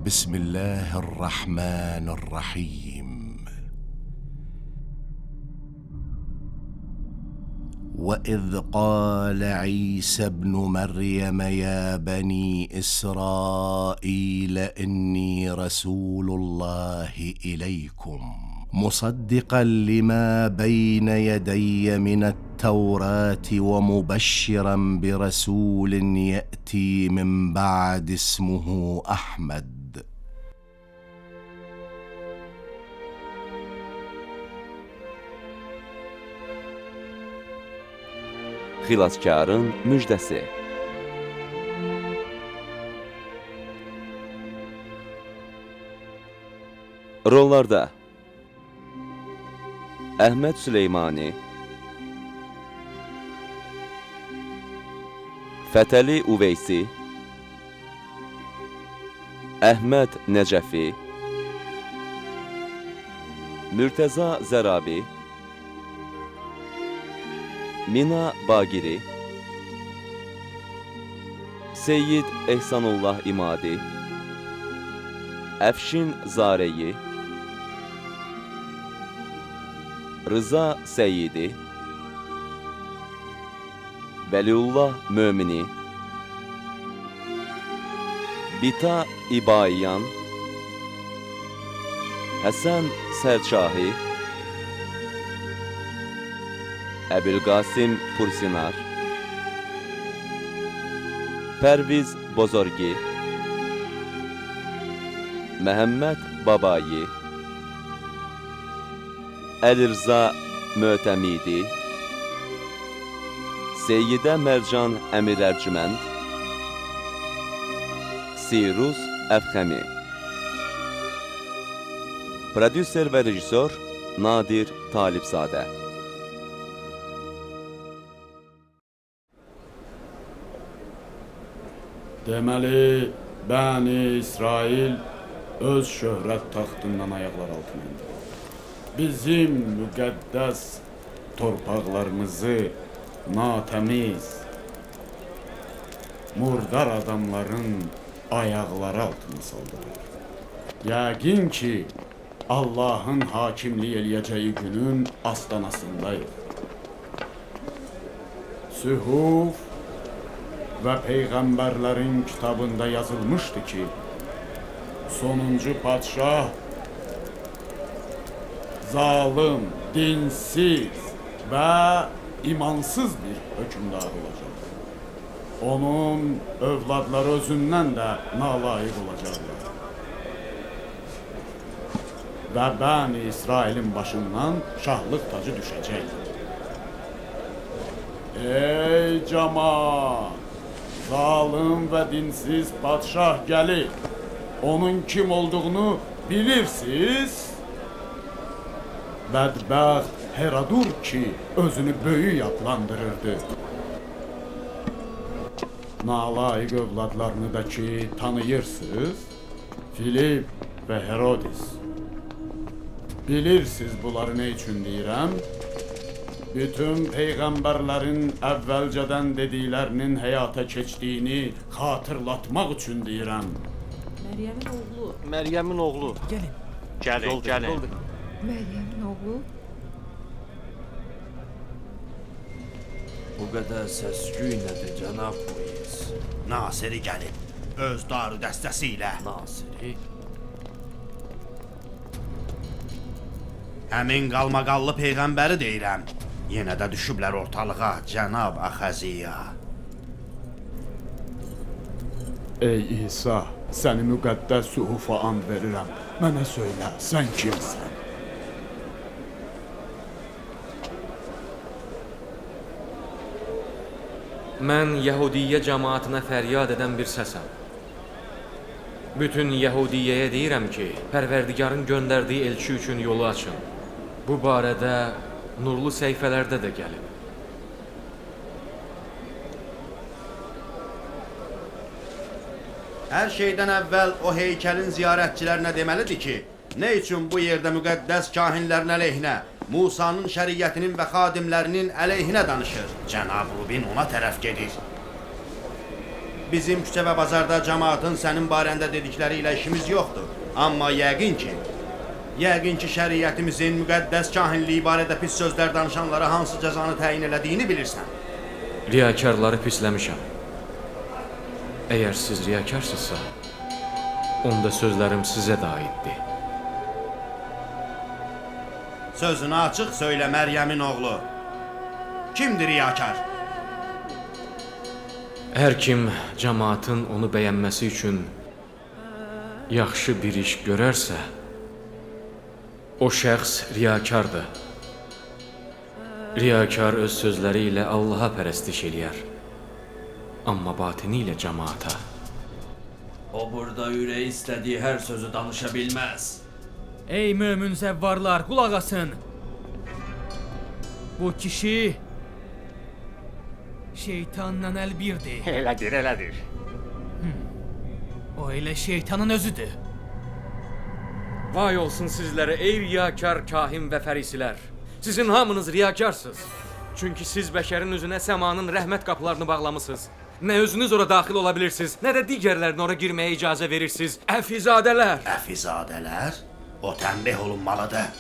بسم الله الرحمن الرحيم. وإذ قال عيسى ابن مريم يا بني إسرائيل إني رسول الله إليكم مصدقا لما بين يدي من التوراة ومبشرا برسول يأتي من بعد اسمه أحمد. Xilaskarın müjdəsi. Rollarda Əhməd Süleymani, Fətəli Uveysi, Əhməd Nəcəfi, Mürtəza Zərabi, Mina Bagiri, Seyyid Ehsanullah İmadi, Əfşin Zareyi, Rıza Səyyidi, Vəliullah Mömini, Bita İbayan, Həsən Sərçahi, Əbülqasim Pursinar, Pərviz Bozorgi, Məhəmməd Babayi, Əlirza Mötəmidi, Seyyidə Mərcan Əmir Ərcümənd, Siruz Əfxəmi. Prodüser və rejissor Nadir Talibzadə. Deməli, Bəni İsrail öz şöhrət taxtından ayaqlar altına indi. Bizim müqəddəs torpaqlarımızı natəmiz, murdar adamların ayaqları altına saldılar. Yəqin ki, Allahın hakimlik eləyəcəyi günün astanasındayıq. Sühuf və Peyğəmbərlərin kitabında yazılmışdı ki, sonuncu padşah zalim, dinsiz və imansız bir hökmdar olacaq. Onun övladları özündən də nalayiq olacaqlar. Və Bəni İsrailin başından şahlıq tacı düşəcək. Ey cəmaat! Zalim və dinsiz padşah gəlir. Onun kim olduğunu bilirsiniz? Bədbəxt Heradur ki, özünü böyük adlandırırdı. Nalayiq övladlarını da ki, tanıyırsınız? Filip və Herodis. Bilirsiniz bunları nə üçün deyirəm? Bütün peyğəmbərlərin əvvəlcədən dediklərinin həyata keçdiyini xatırlatmaq üçün deyirəm. Məryəmin oğlu. Məryəmin oğlu. Gəlin. Məryəmin oğlu. Bu qədər səs-küy nədir, cənab polis? Nasiri gəlib, öz darı dəstəsi ilə. Nasiri? Həmin qalmaqallı peyğəmbəri deyirəm. Yenə də düşüblər ortalığa, cənab Axəziya. Ey İsa, səni müqəddəs suhufa and verirəm. Mənə söylə, sən kimsən? Mən Yəhudiyyə cəmaatına fəryad edən bir səsəm. Bütün Yəhudiyyəyə deyirəm ki, Pərverdigarın göndərdiyi elçi üçün yolu açın. Bu barədə nurlu səhifələrdə də gəlib. Hər şeydən əvvəl o heykəlin ziyarətçilərinə deməlidir ki, nə üçün bu yerdə müqəddəs kahinlərin əleyhinə, Musanın şəriyyətinin və xadimlərinin əleyhinə danışır? Cənab Rubin ona tərəf gedir. Bizim küçə və bazarda cəmaatın sənin barəndə dedikləri ilə işimiz yoxdur. Amma yəqin ki, şəriətimizin müqəddəs kahinliyi barədə pis sözlər danışanlara hansı cəzanı təyin elədiyini bilirsən. Riyakarları pisləmişəm. Əgər siz riyakarsınızsa, onda sözlərim sizə də aiddir. Sözünü açıq söylə Məryəmin oğlu. Kimdir riyakar? Hər kim cəmaatın onu bəyənməsi üçün yaxşı bir iş görərsə, o şəxs riyakardır. Riyakar öz sözləri ilə Allaha pərəstiş eləyər, amma batini ilə cəmaata. O burada ürəyi istədiyi hər sözü danışa bilməz. Ey mömin zəvvarlar, qulaq asın. Bu kişi şeytanla əlbirdir. Elədir. O elə şeytanın özüdür. Vay olsun sizlərə ey riyakar kahin və fərisilər. Sizin hamınız riyakarsınız. Çünki siz bəşərin üzünə səmanın rəhmət qapılarını bağlamısınız. Nə özünüz ora daxil ola bilirsiniz, nə də digərlərinə ora girməyə icazə verirsiniz. Əfizadələr! Əfizadələr? O tənbih olunmalıdır.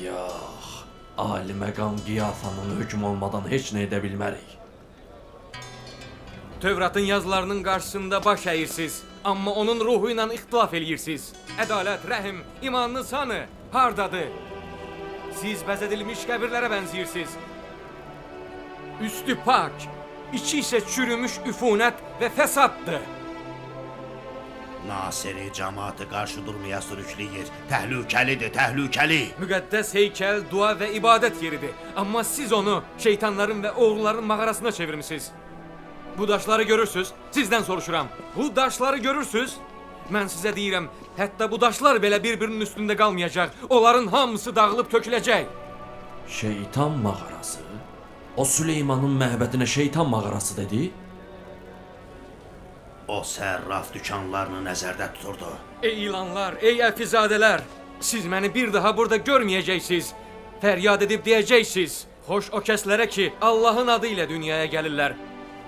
Yox, ali məqam qiyafanın hökm olmadan heç nə edə bilmərik. Tövratın yazılarının qarşısında baş əyirsiniz, amma onun ruhu ilə ixtilaf eləyirsiniz. Ədalət, rəhim, imanınız hanı? Hardadır? Siz bəzədilmiş qəbirlərə bənziyirsiniz. Üstü pak, içi isə çürümüş üfunət və fəsaddır. Nasiri cəmaatı qarşı durmaya sürükləyir. Təhlükəli. Müqəddəs heykəl dua və ibadət yeridir. Amma siz onu şeytanların və oğruların mağarasına çevirmisiniz. Bu daşları görürsüz, sizdən soruşuram. Bu daşları görürsüz? Mən sizə deyirəm, hətta bu daşlar belə bir-birinin üstündə qalmayacaq. Onların hamısı dağılıb töküləcək. Şeytan mağarası? O Süleymanın məbədinə şeytan mağarası dedi? O sərraf dükanlarını nəzərdə tuturdu. Ey ilanlar, ey əfizadələr! Siz məni bir daha burada görməyəcəksiniz. Fəryad edib deyəcəksiniz. Xoş o kəslərə ki, Allahın adı ilə dünyaya gəlirlər.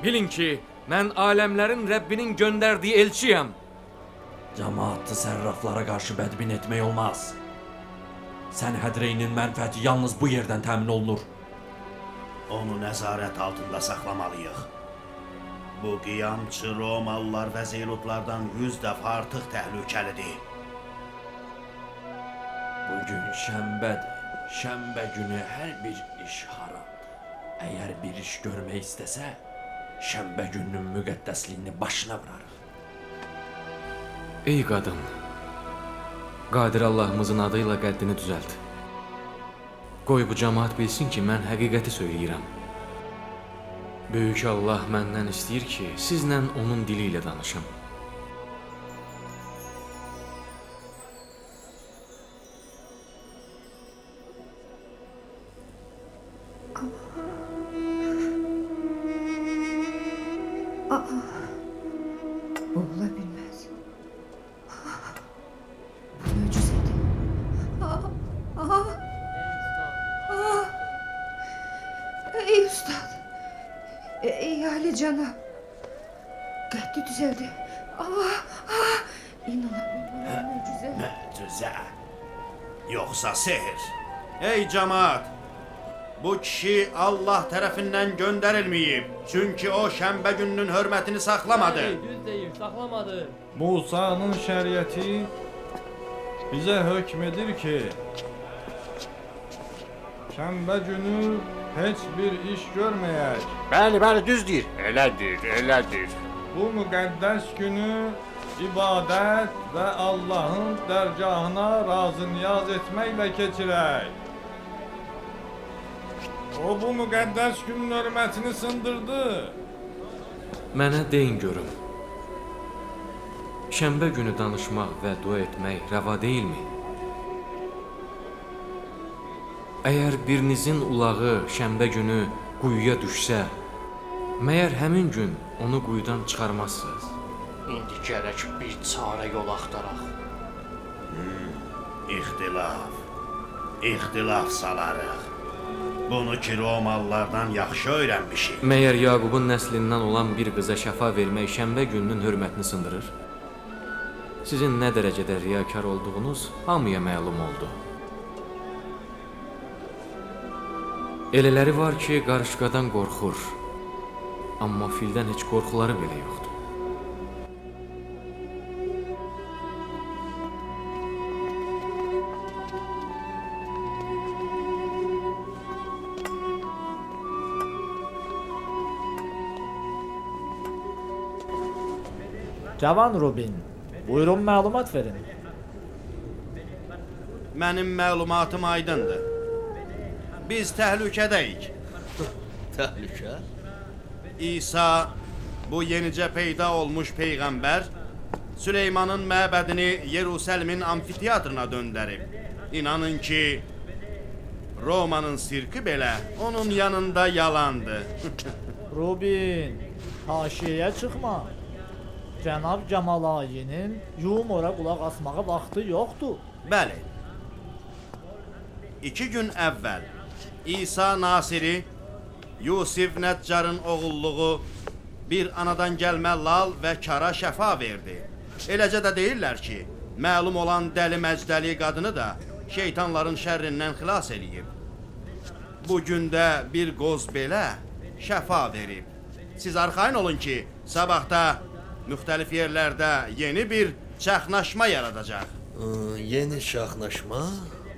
Bilin ki, mən aləmlərin Rəbbinin göndərdiyi elçiyəm. Cəmaatı sərraflara qarşı bədbin etmək olmaz. Sən hədreynin mənfəəti yalnız bu yerdən təmin olunur. Onu nəzarət altında saxlamalıyıq. Bu qiyamçı Romalılar və Zeylutlardan 100 dəfə artıq təhlükəlidir. Bugün şənbədir. Şənbə günü hər bir iş haramdır. Əgər bir iş görmək istəsə, şənbə gününün müqəddəsliyini başına vurarıq. Ey qadın, Qadir Allahımızın adı ilə qəddini düzəlt. Qoy bu cəmaat bilsin ki, mən həqiqəti söyləyirəm. Böyük Allah məndən istəyir ki, sizlə onun dili ilə danışım. Bu ola bilməz. Bu möcüzədir. Ey ustad. Ey Ali cənab. Qəddi düzəldi. İnana bilmirəm möcüzə. Möcüzə. Yoxsa sehr. Ey cəmaat. Bu kişi Allah tərəfindən göndərilməyib. Çünki o şənbə gününün hörmətini saxlamadı. Düz deyir, saxlamadı. Musa'nın şəriəti bizə hökm edir ki, şənbə günü heç bir iş görməyək. Bəli, düz deyir. Elədir. Bu müqəddəs günü ibadət və Allahın dərgahına razı niyaz etməklə keçirək. O bu müqəddəs günün hörmətini sındırdı. Mənə deyin görüm. Şənbə günü danışmaq və dua etmək rəva deyilmi? Əgər birinizin ulağı şənbə günü quyuya düşsə, məyər həmin gün onu quyudan çıxarmazsınız? İndi gərək bir çarə yol axtaraq. İxtilaf salarıq. Bunu ki Romalılardan yaxşı öyrənmişik. Məyər Yaqubun nəslindən olan bir qıza şəfa vermək şənbə gününün hörmətini sındırır? Sizin nə dərəcədə riyakar olduğunuz hamıya məlum oldu. Elələri var ki, qarışqadan qorxur. Amma fildən heç qorxuları belə yoxdur. Cavan Robin, buyurun məlumat verin. Mənim məlumatım aydındır. Biz təhlükədəyik. Təhlükə? İsa, bu yenicə peyda olmuş peyğəmbər, Süleymanın məbədini Yerusəlimin amfiteatrına döndərib. İnanın ki, Romanın sirki belə onun yanında yalandı. Robin, haşiyəyə çıxma. Cənab Cəmalayinin yumora qulaq asmağa vaxtı yoxdur. Bəli. 2 gün əvvəl İsa Nasiri Yusif Nəccarın oğulluğu bir anadan gəlmə lal və kara şəfa verdi. Eləcə də deyirlər ki, məlum olan dəli məcdəli qadını da şeytanların şərrindən xilas eləyib. Bu gündə bir qoz belə şəfa verib. Siz arxayın olun ki, sabahda müxtəlif yerlərdə yeni bir çaxnaşma yaradacaq. Yeni şaxnaşma?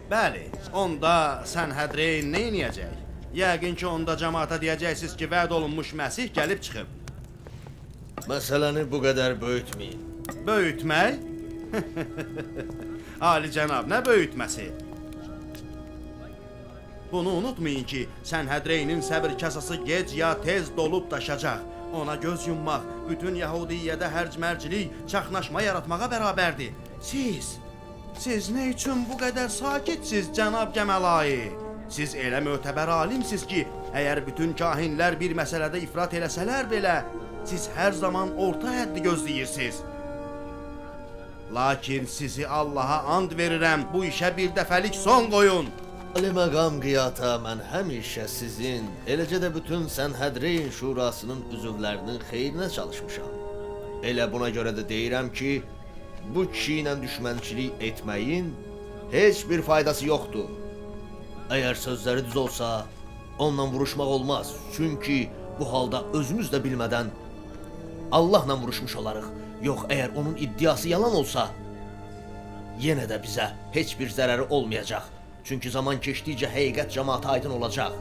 Bəli, onda Sənhədrin nə edəcək? Yəqin ki, onda cəmaata deyəcəksiniz ki, vəd olunmuş Məsih gəlib çıxıb. Məsələni bu qədər böyütməyin. Böyütmək? Ali cənab, nə böyütməsi? Bunu unutmayın ki, Sənhədreynin səbir kasası gec ya tez dolub daşacaq. Ona göz yummaq, bütün Yahudiyyədə hərc-mərcilik, çaxnaşma yaratmağa bərabərdir. Siz nə üçün bu qədər sakitsiz, cənab Gəməlayı? Siz elə mötəbər alimsiz ki, əgər bütün kahinlər bir məsələdə ifrat eləsələr belə, siz hər zaman orta həddi gözləyirsiniz. Lakin sizi Allaha and verirəm, bu işə bir dəfəlik son qoyun. Ali məqam qiyata mən həmişə sizin, eləcə də bütün Sənhədrin şurasının üzvlərinin xeyrinə çalışmışam. Elə buna görə də deyirəm ki, bu kişi ilə düşmənçilik etməyin heç bir faydası yoxdur. Əgər sözləri düz olsa, onunla vuruşmaq olmaz. Çünki bu halda özümüz də bilmədən Allahla vuruşmuş olarıq. Yox, əgər onun iddiası yalan olsa, yenə də bizə heç bir zərəri olmayacaq. Çünki zaman keçdikcə həqiqət cəmaata aydın olacaq.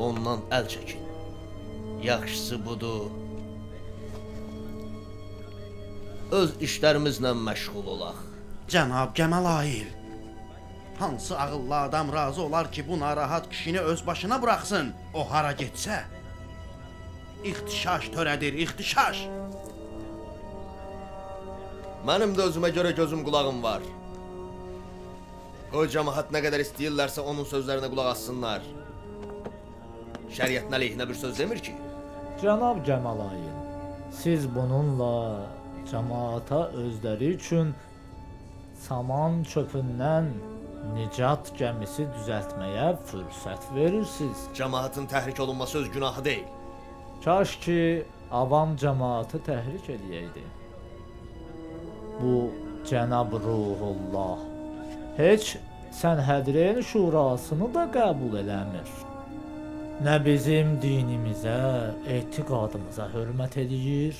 Ondan əl çəkin. Yaxşısı budur. Öz işlərimizlə məşğul olaq. Cənab Gəməlayil, hansı ağıllı adam razı olar ki, bu narahat kişini öz başına buraxsın? O hara getsə, ixtişaş törədir, ixtişaş. Mənim də özümə görə gözüm qulağım var. Qoy cəmaat nə qədər istəyirlərsə onun sözlərinə qulaq assınlar. Şəriətin əleyhinə bir söz demir ki. Cənab Cəmalayın, siz bununla cəmaata özləri üçün saman çöpündən nicat gəmisi düzəltməyə fürsət verirsiniz. Cəmaatın təhrik olunması öz günahı deyil. Kaş ki, avam cəmaatı təhrik eləyəydi. Bu Cənab Ruhullah heç Sənhədrin şurasını da qəbul eləmir. Nə bizim dinimizə, etiqadımıza hörmət edir,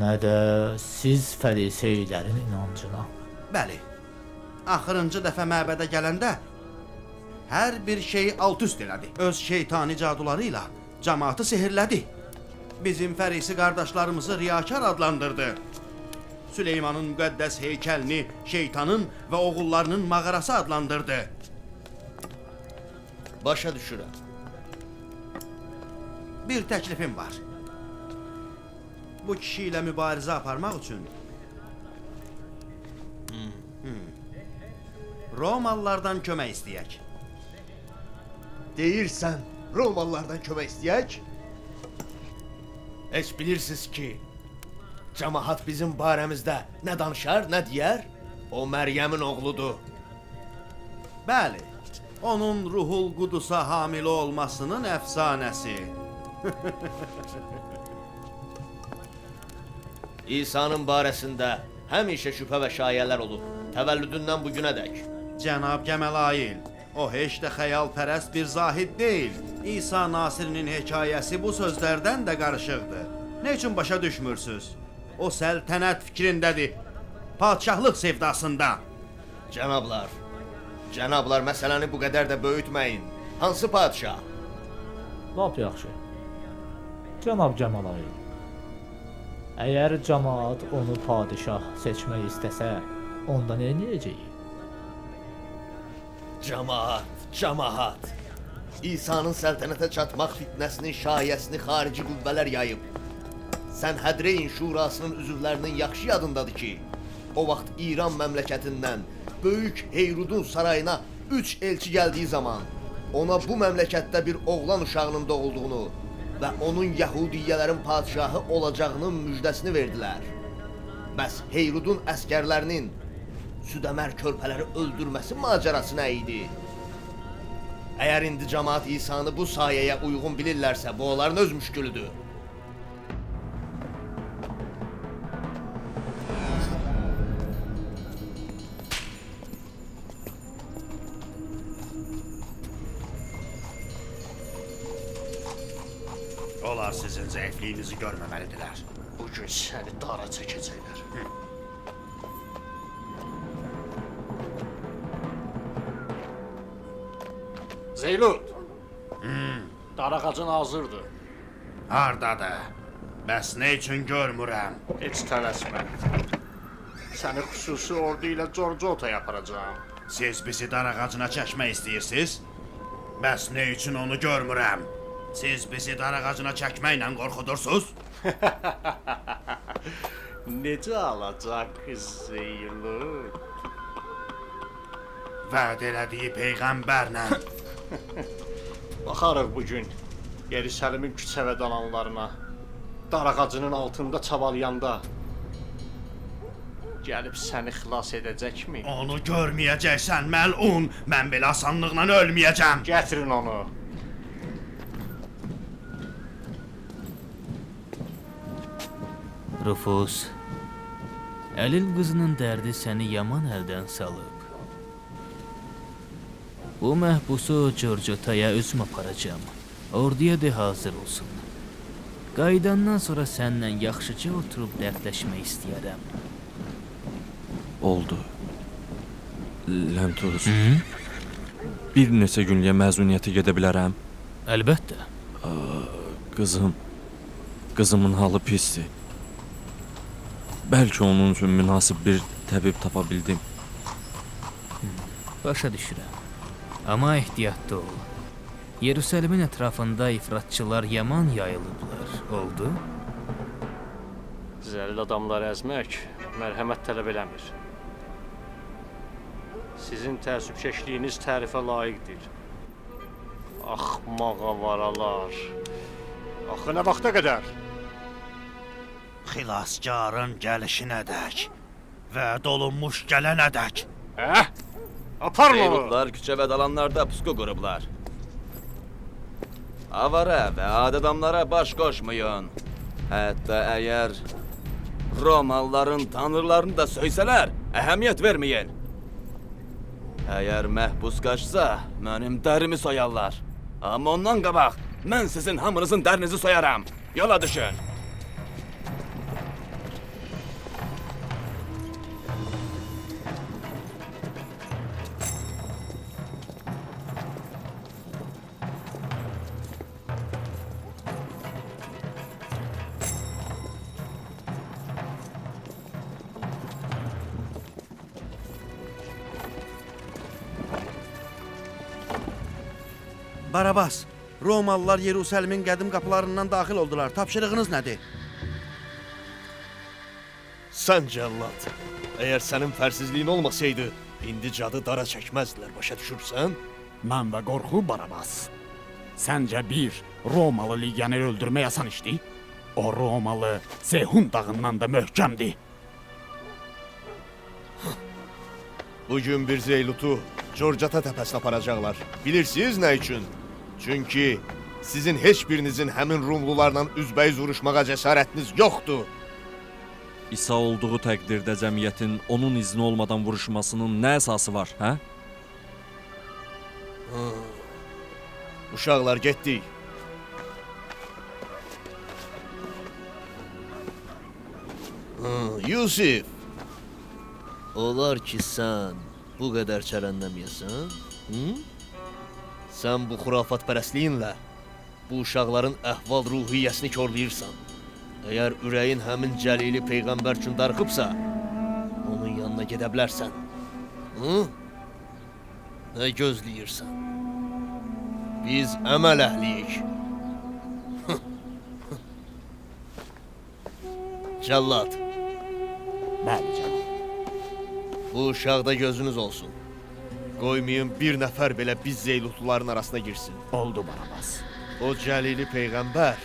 nə də siz fəriseylərin inancına. Bəli, axırıncı dəfə məbədə gələndə hər bir şey alt-üst elədi. Öz şeytani caduları ilə cəmaatı sehirlədi. Bizim fərisi qardaşlarımızı riyakar adlandırdı. Süleymanın müqəddəs heykəlini şeytanın və oğullarının mağarası adlandırdı. Başa düşürəm. Bir təklifim var. Bu kişi ilə mübarizə aparmaq üçün Romalılardan kömək istəyək. Deyirsən, Romalılardan kömək istəyək? Heç bilirsiniz ki, cəmaat bizim barəmizdə nə danışar, nə deyər? O Məryəmin oğludur. Bəli, Onun Ruhul Qudusa hamilə olmasının əfsanəsi. İsa'nın barəsində həmişə şübhə və şayələr olub, təvəllüdündən bu günədək. Cənab Gəməlayil, o heç də xəyalpərəst bir zahid deyil. İsa Nasirinin hekayəsi bu sözlərdən də qarışıqdır. Nə üçün başa düşmürsüz? O səltənət fikrindədir, padşahlıq sevdasında. Cənablar, məsələni bu qədər də böyütməyin. Hansı padşah? Lap yaxşı. Cənab Gəməlayil. Əgər cəmaat onu padişah seçmək istəsə, onda nə edəcəyik? Cəmaat. İsa'nın səltənətə çatmaq fitnəsinin şayəsini xarici qüvvələr yayıb. Sənhədreyn Şurasının üzvlərinin yaxşı yadındadır ki, o vaxt İran məmləkətindən Böyük Heyrudun sarayına 3 elçi gəldiyi zaman ona bu məmləkətdə bir oğlan uşağının doğulduğunu və onun Yəhudiyyələrin padşahı olacağının müjdəsini verdilər. Bəs Heyrudun əskərlərinin südəmər körpələri öldürməsi macərası nə idi? Əgər indi cəmaat İsa'nı bu sayəyə uyğun bilirlərsə, bu onların öz müşkülüdür. Onlar sizin zəifliyinizi görməməlidirlər. Bugün səni dara çəkəcəklər. Zeylud. Darağacın hazırdır. Hardadır? Bəs nə üçün görmürəm? Heç tələsmə. Səni xüsusi ordu ilə Corcotaya aparacağam. Siz bizi dar ağacına çəkmək istəyirsiniz? Bəs nə üçün onu görmürəm? Siz bizi dar ağacına çəkməklə qorxudursuz? Necə alacaq Zeylud? Vəd elədiyi peyğəmbərlə. Baxarıq bugün Yerisəlimin küçə və dalanlarına, dar ağacının altında çavalayanda gəlib səni xilas edəcəkmi? Onu görməyəcəksən, məlun. Mən belə asanlıqla ölməyəcəm. Gətirin onu. Rufus, Əlil qızının dərdi səni yaman əldən salıb. Bu məhbusu Corcotaya özüm aparacağım. Orduya de hazır olsun. Qayıdandan sonra səninlə yaxşıca oturub dərdləşmək istəyərəm. Oldu. Lentuz. Bir neçə günlüyə məzuniyyətə gedə bilərəm. Əlbəttə. Qızımın halı pisdir. Bəlkə onun üçün münasib bir təbib tapa bildim. Başa düşürəm. Amma ehtiyatlı ol. Yerusəlimin ətrafında ifratçılar yaman yayılıblar. Oldu? Zəlil adamları əzmək mərhəmət tələb eləmir. Sizin təəssübkeşliyiniz tərifə layiqdir. Axmaq avaralar. Axı nə vaxta qədər? Xilaskarın gəlişinədək və dolunmuş gələnədək. Aparın onu! Zeyludlar küçə və dalanlarda pusu qurublar. Avara və ad adamlara baş qoşmayın. Hətta əgər Romalıların tanrılarını da söysələr, əhəmiyyət verməyin. Əgər məhbus qaçsa, mənim dərimi soyarlar. Amma ondan qabaq, mən sizin hamınızın dərinizi soyaram. Yola düşün. Barabas, Romalılar Yerusəlimin qədim qapılarından daxil oldular. Tapşırığınız nədir? Sən cəllad. Əgər sənin fərsizliyin olmasaydı, indi cadı dara çəkməzdilər, başa düşürsən? Mən və qorxu Barabas. Səncə bir Romalı legioneri öldürmək asan işdir? O Romalı Sehun dağından da möhkəmdir. Bugün bir Zeylutu Corcata təpəsinə aparacaqlar. Bilirsiniz nə üçün? Çünki sizin heç birinizin həmin Rumlularla üzbəyiz vuruşmağa cəsarətiniz yoxdur. İsa olduğu təqdirdə cəmiyyətin onun izni olmadan vuruşmasının nə əsası var, hə? Uşaqlar, getdik. Yusif, olar ki sən bu qədər çərənnəməyəsən? Sən bu xurafat-pərəstliyinlə bu uşaqların əhval-ruhiyyəsini korlayırsan. Əgər ürəyin həmin Cəlili Peyğəmbər üçün darıxıbsa, onun yanına gedə bilərsən. Nə gözləyirsən? Biz əməl əhliyik. Cəllad. Bəli canım. Bu uşaqda gözünüz olsun. Qoymayın bir nəfər belə biz zeylutluların arasına girsin. Oldu Barabas. O Cəlili Peyğəmbər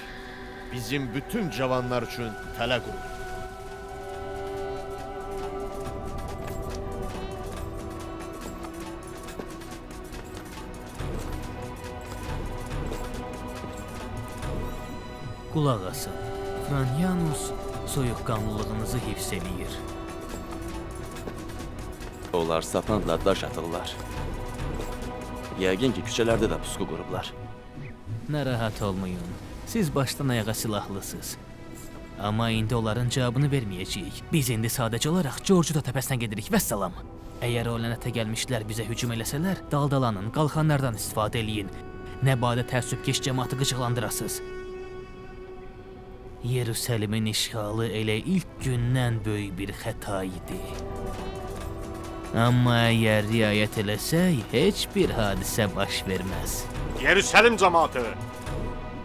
bizim bütün cavanlar üçün tələ qurur. Qulaq asın. Franyanus soyuqqanlılığınızı hifz eləyir. Onlar sapanla daş atırlar. Yəqin ki, küçələrdə də pusqu qurublar. Narahat olmayın. Siz başdan ayağa silahlısınız. Amma indi onların cavabını verməyəcəyik. Biz indi sadəcə olaraq Corcuda təpəsinə gedirik, vəssalam. Əgər o lənətə gəlmişlər bizə hücum eləsələr, daldalanın, qalxanlardan istifadə eləyin. Nə badə təəssübkeş cəmaatı qıcıqlandırasınız. Yerusəlimin işğalı elə ilk gündən böyük bir xəta idi. Amma əgər riayət eləsək, heç bir hadisə baş verməz. Yerusəlim cəmaatı,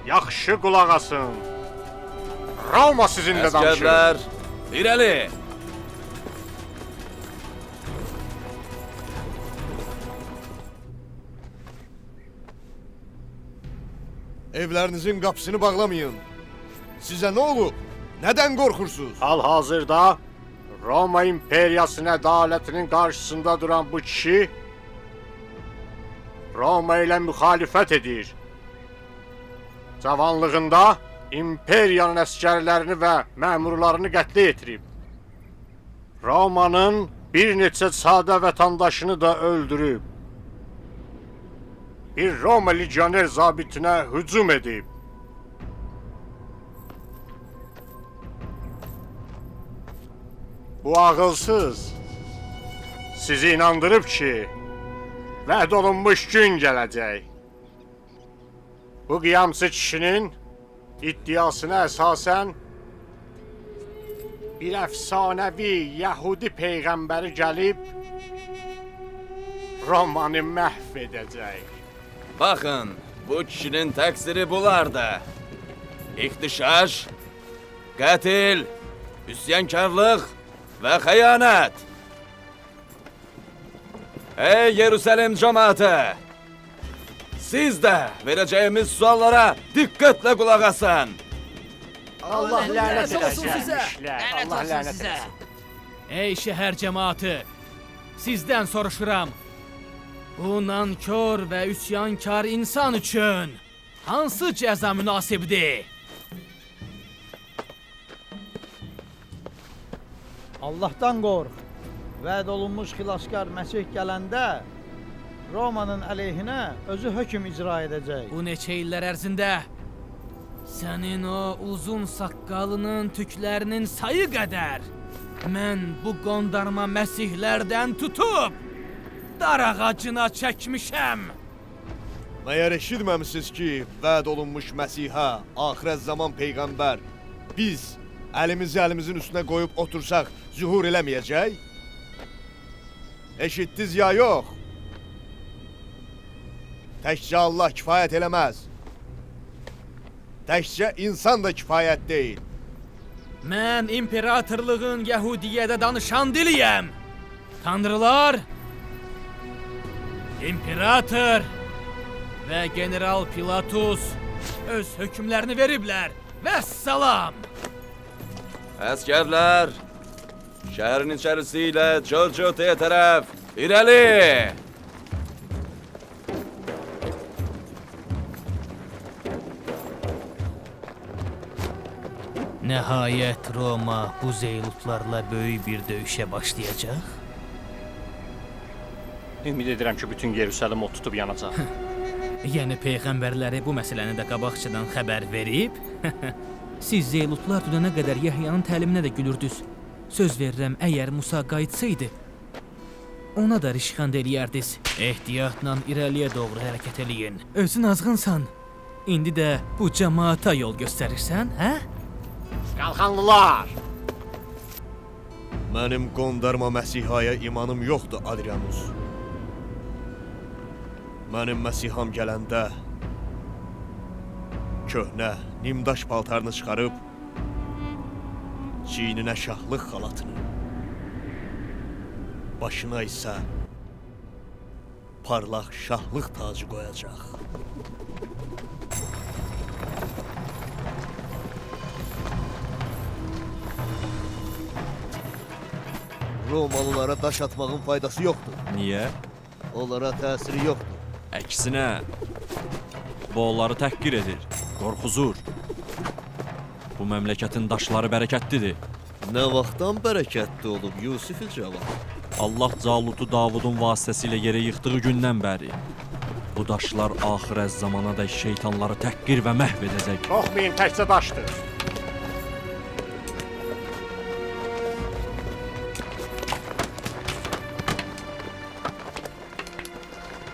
yaxşı qulaq asın. Roma sizinlə danışır. Əskərlər, irəli! Evlərinizin qapısını bağlamayın. Sizə nə olub? Nədən qorxursunuz? Hal-hazırda Roma İmperiyasının ədalətinin qarşısında duran bu kişi Roma ilə müxalifət edir. Cavanlığında İmperiyanın əskərlərini və məmurlarını qətlə yetirib. Romanın bir neçə sadə vətəndaşını da öldürüb. Bir Roma legioner zabitinə hücum edib. Bu ağılsız sizi inandırıb ki, vəd olunmuş gün gələcək. Bu qiyamçı kişinin iddiasına əsasən bir əfsanəvi Yəhudi peyğəmbəri gəlib Romanı məhv edəcək. Baxın, bu kişinin təqsiri bulardı. İxtişaş, qətil, üsyankarlıq və xəyanət. Ey Yerusəlim cəmaatı! Siz də verəcəyimiz suallara diqqətlə qulaq asın. Allah lənət olsun sizə! Allah lənət eləsin. Ey şəhər cəmaatı! Sizdən soruşuram. Bu nankor və üsyankar insan üçün hansı cəza münasibdir? Allahdan qorx. Vəd olunmuş xilaskar Məsih gələndə Romanın əleyhinə özü hökm icra edəcək. Bu neçə illər ərzində sənin o uzun saqqalının tüklərinin sayı qədər mən bu qondarma məsihlərdən tutub dar ağacına çəkmişəm. Məyər eşitməmisiniz ki, vəd olunmuş Məsihə, axirət zaman Peyğəmbər, biz əlimizi əlimizin üstünə qoyub otursaq, zühur eləməyəcək? Eşitdiniz ya yox? Təkcə Allah kifayət eləməz. Təkcə insan da kifayət deyil. Mən imperatorluğun Yəhudiyyədə danışan diliyəm. Tanrılar, imperator və general Pilatus öz hökmlərini veriblər. Vəssalam! Əskərlər, şəhərin içərisi ilə Corcotaya tərəf irəli! Nəhayət Roma bu zeylutlarla böyük bir döyüşə başlayacaq. Ümid edirəm ki, bütün Yerusəlim od tutub yanacaq. Yəni peyğəmbərləri bu məsələni də qabaqcadan xəbər verib. Siz zeylutlar dünənə qədər Yəhyanın təliminə də gülürdünüz. Söz verirəm, əgər Musa qayıtsaydı, ona da rişxənd eləyərdiz. Ehtiyatla irəliyə doğru hərəkət eləyin. Özün azğınsan. İndi də bu cəmaata yol göstərirsən, hə? Qalxanlılar! Mənim qondarma Məsihaya imanım yoxdur, Adrianus. Mənim Məsiham gələndə köhnə, nimdaş paltarını çıxarıb çiyninə şahlıq xalatını, başına isə parlaq şahlıq tacı qoyacaq. Romalılara daş atmağın faydası yoxdur. Niyə? Onlara təsiri yoxdur. Əksinə, bu onları təhqir edir, qorxuzur. Bu məmləkətin daşları bərəkətlidir. Nə vaxtdan bərəkətli olub Yusif-i Cavan? Allah Calutu Davudun vasitəsilə yerə yıxdığı gündən bəri. Bu daşlar axirət zamanadək şeytanları təhqir və məhv edəcək. Qorxmayın, təkcə daşdır.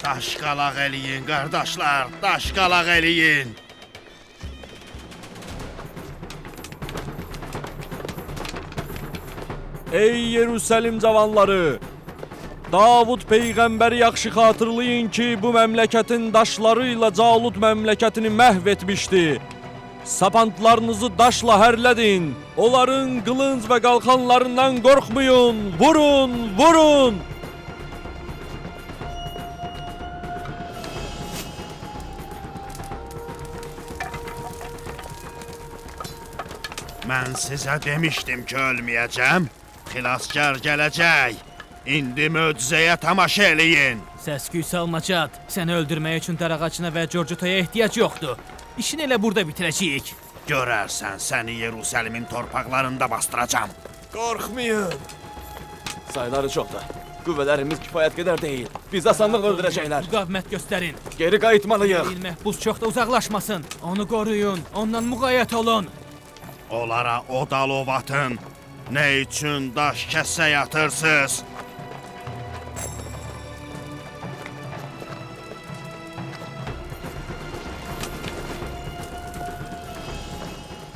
Daşqalaq eləyin, qardaşlar, daşqalaq eləyin. Ey Yerusəlim cavanları! Davud peyğəmbəri yaxşı xatırlayın ki, bu məmləkətin daşları ilə Calut məmləkətini məhv etmişdi. Sapantlarınızı daşla hərlədin. Onların qılınc və qalxanlarından qorxmayın. Vurun, vurun! Mən sizə demişdim ki, ölməyəcəm. Xilaskar gələcək. İndi möcüzəyə tamaşa eləyin. Səs-küy salma Cad. Səni öldürmək üçün darağacına və Corcutaya ehtiyac yoxdur. İşini elə burada bitirəcəyik. Görərsən, səni Yerusəlimin torpaqlarında bastıracam. Qorxmayın. Sayları çoxdur. Qüvvələrimiz kifayət qədər deyil. Bizi asanlıqla öldürəcəklər. Müqavimət göstərin. Geri qayıtmalıyıq. Il məhbus çox da uzaqlaşmasın. Onu qoruyun. Ondan müğayət olun. Onlara od alov atın. Nə üçün daş kəsə yatırsınız?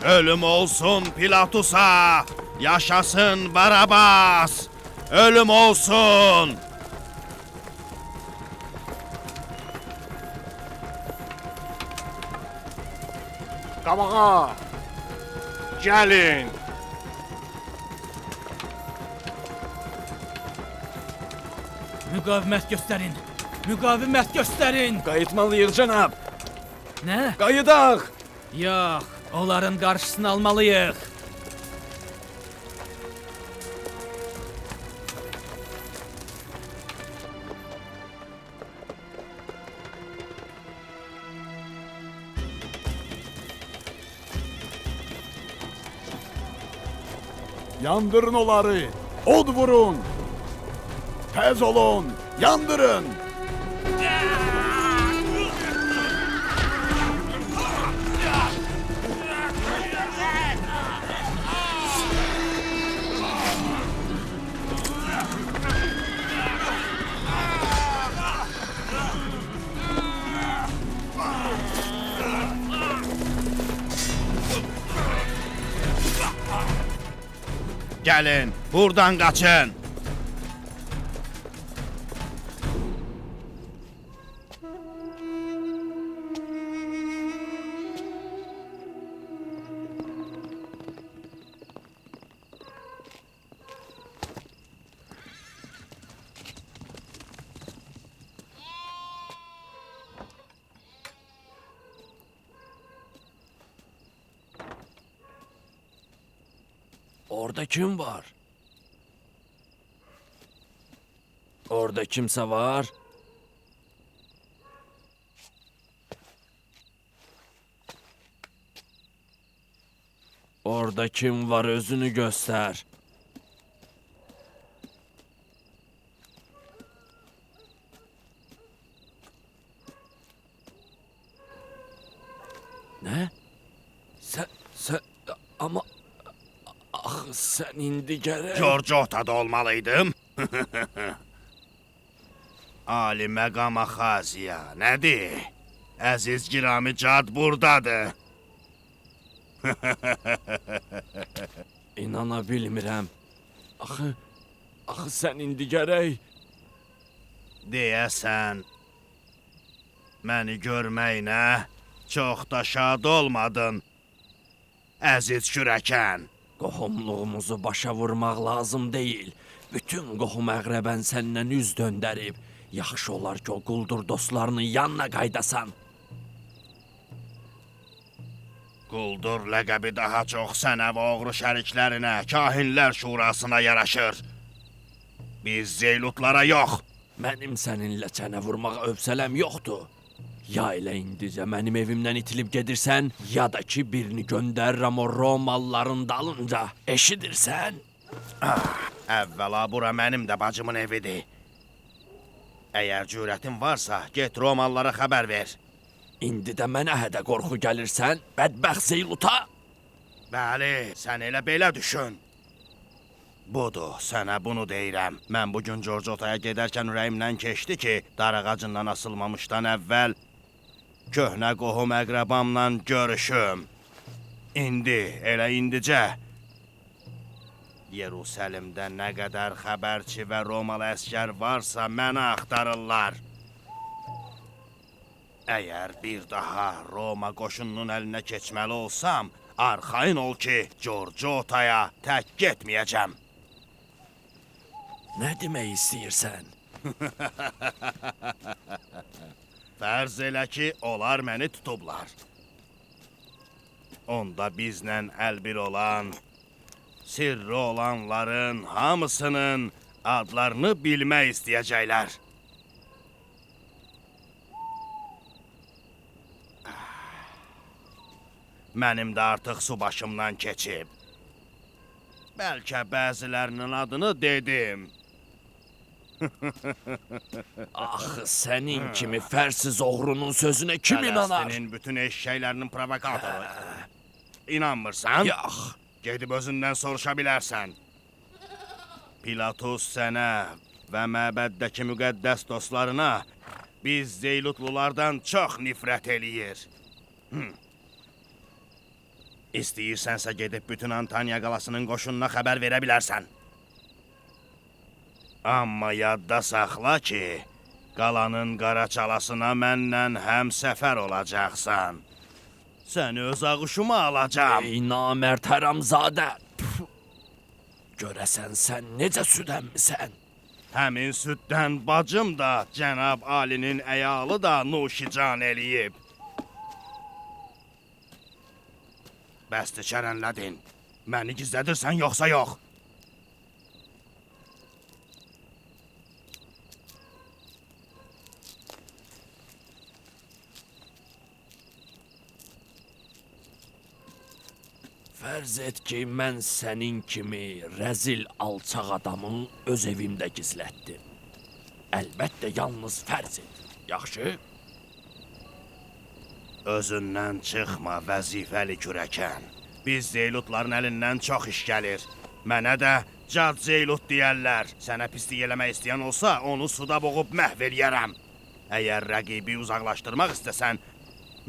Ölüm olsun Pilatusa! Yaşasın Barabas! Ölüm olsun! Qabağa! Gəlin! Müqavimət göstərin. Müqavimət göstərin. Qayıtmalıyıq cənab. Nə? Qayıdaq. Yox, onların qarşısını almalıyıq. Yandırın onları. Od vurun. Tez olun. Yandırın. Gəlin, buradan qaçın. Orada kim var? Orada kimsə var? Orada kim var özünü göster. Ne? Sen ama sen indi gerek. George Ota'da olmalıydım. Ali məqama xaziya, nədir? Əziz Girami Cad buradadır. İnana bilmirəm. Axı sən indi gərək. Deyəsən, məni görməyinə çox da şad olmadın. Əziz kürəkən. Qohumluğumuzu başa vurmaq lazım deyil. Bütün qohum əqrəbən səndən üz döndərib. Yaxşı olar ki, o quldur dostlarının yanına qaydasan. Quldur ləqəbi daha çox sənə və oğru şəriklərinə, kahinlər şurasına yaraşır. Biz zeylutlara yox. Mənim səninlə çənə vurmağa övsələm yoxdur. Ya elə indicə mənim evimdən itilib gedirsən, ya da ki birini göndərirəm o Romalıların dalınca. Eşidirsən? Əvvəla bura mənim də bacımın evidir. Əgər cürətin varsa, get Romalılara xəbər ver. İndi də mənə hədə qorxu gəlirsən, bədbəxt Zeyluta? Bəli, sən elə belə düşün. Budur, sənə bunu deyirəm. Mən bugün George Ota'ya gedərkən ürəyimdən keçdi ki, darağacından asılmamışdan əvvəl köhnə qohum əqrəbamla görüşüm. İndi, elə indicə Yerusəlimdə nə qədər xəbərçi və Romalı əskər varsa mənə axtarırlar. Əgər bir daha Roma qoşununun əlinə keçməli olsam, arxayın ol ki, George Ota'ya tək getməyəcəm. Nə demək istəyirsən? Fərz elə ki, onlar məni tutublar. Onda bizlə əlbir olan, sirri olanların hamısının adlarını bilmək istəyəcəklər. Mənim də artıq su başımdan keçib. Bəlkə bəzilərinin adını dedim. Axı sənin kimi fərsiz oğrunun sözünə kim inanar? Fələstinin bütün eşşəklərinin provokatoru. İnanmırsan? Yox. Gedib özündən soruşa bilərsən. Pilatus sənə və məbəddəki müqəddəs dostlarına biz Zeylutlulardan çox nifrət eləyir. İstəyirsənsə gedib bütün Antaniya qalasının qoşununa xəbər verə bilərsən. Amma yadda saxla ki, qalanın qaraçalasına məndən həmsəfər olacaqsan. Səni öz ağuşuma alacam. Ey namərd həramzadə! Görəsən sən necə süd əmmisən? Həmin süddən bacım da, Cənab Alinin əyalı da nuşican eləyib. Bəsdir şərənlədin. Məni gizlədirsən yoxsa yox? Fərz et ki, mən sənin kimi rəzil alçaq adamı öz evimdə gizlətdim. Əlbəttə, yalnız fərz et. Yaxşı? Özündən çıxma, vəzifəli kürəkən. Biz Zeylutların əlindən çox iş gəlir. Mənə də Cad Zeylut deyərlər. Sənə pislik eləmək istəyən olsa, onu suda boğub məhv eləyərəm. Əgər rəqibi uzaqlaşdırmaq istəsən,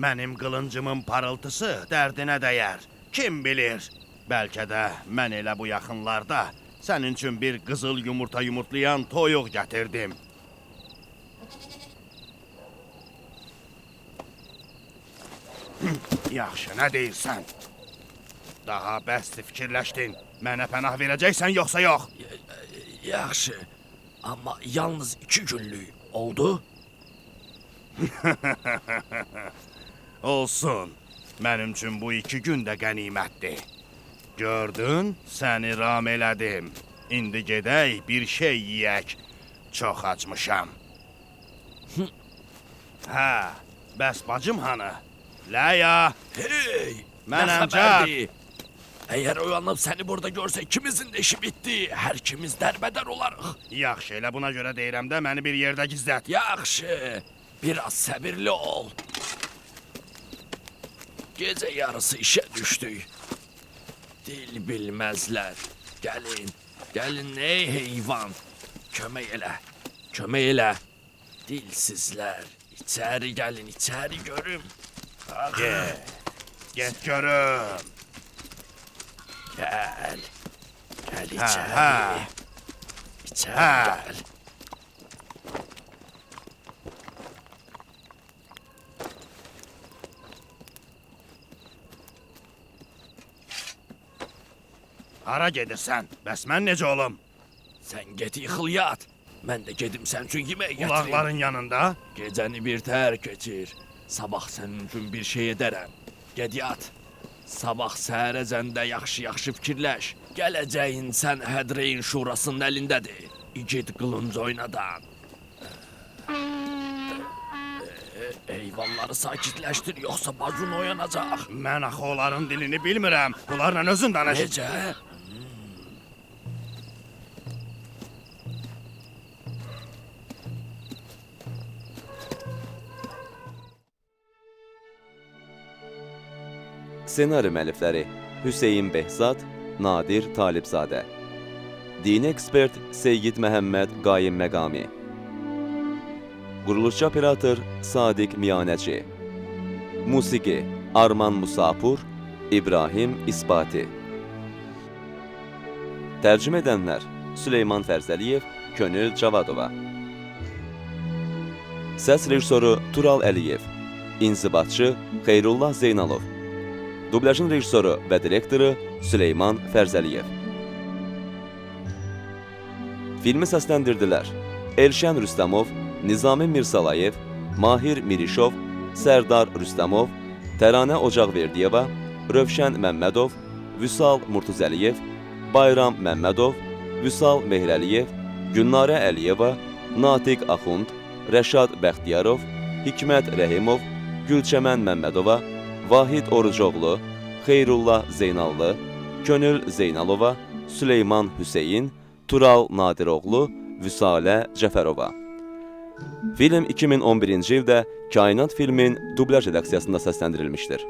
mənim qılıncımın parıltısı dərdinə dəyər. Kim bilir? Bəlkə də mən elə bu yaxınlarda sənin üçün bir qızıl yumurta yumurtlayan toyuq gətirdim. Yaxşı, nə deyirsən? Daha bəsdir fikirləşdin. Mənə pənah verəcəksən yoxsa yox? Yaxşı, amma yalnız 2 günlük oldu. Olsun. Mənim üçün bu 2 gün də qənimətdir. Gördün, səni ram elədim. İndi gedək, bir şey yeyək. Çox acmışam. Hə, bəs bacım hanı? Ləya! Hey! Mənəm Cad! Eğer oyanıp seni burada görse ikimizin de işi bitti. Her ikimiz derbeder olarıq. Yaxşı, elə buna görə deyirəm də məni bir yerdə gizlət. Yaxşı, biraz səbirli ol. Gece yarısı işe düştük. Dil bilmezler. Gelin, gelin ey heyvan. Kömək elə, kömək elə. Dilsizler. İçeri gelin, içeri görüm. Get görüm. Gel. Gel içeri. ha. İçeri Ha. gel. Hara gedirsən? Bəs mən necə olum? Sen get yıkıl yat. Ben de gedim sen için yemeğe getireyim. Ulaqların yanında? Geceni bir terk geçir. Sabah senin için bir şey ederim. Ged yat. Sabah səhərəcəndə yaxşı-yaxşı fikirləş. Gələcəyin sən Hədreyn şurasının əlindədir. İgid qılınc oynadan. Eyvalları sakitləşdir, yoxsa bacun oyanacaq. Mən axı onların dilini bilmirəm. Bunlarla özün danış. Necə? Senari müəllifləri Hüseyin Behzad, Nadir Talibzadə. Dini ekspert Seyyid Məhəmməd Qayim Məqami. Quruluşçu operator Sadiq Miyanəci. Musiqi Arman Musapur, İbrahim İsbati. Tərcümə edənlər Süleyman Fərzəliyev, Könül Cavadova. Səs rejissoru Tural Əliyev. İnzibatçı Xeyrullah Zeynalov. Dublajın rejissoru və direktoru Süleyman Fərzəliyev. Filmi səsləndirdilər Elşən Rüstəmov, Nizami Mirsalayev, Mahir Mirişov, Sərdar Rüstəmov, Təranə Ocaqverdiyeva, Rövşən Məmmədov, Vüsal Murtuzəliyev, Bayram Məmmədov, Vüsal Mehrəliyev, Günnarə Əliyeva, Natiq Axund, Rəşad Bəxtiyarov, Hikmət Rəhimov, Gülçəmən Məmmədova, Vahid Orucoğlu, Xeyrullah Zeynallı, Könül Zeynalova, Süleyman Hüseyin, Tural Nadiroğlu, Vüsalə Cəfərova. Film 2011-ci ildə Kainat filmin dublaj redaksiyasında səsləndirilmişdir.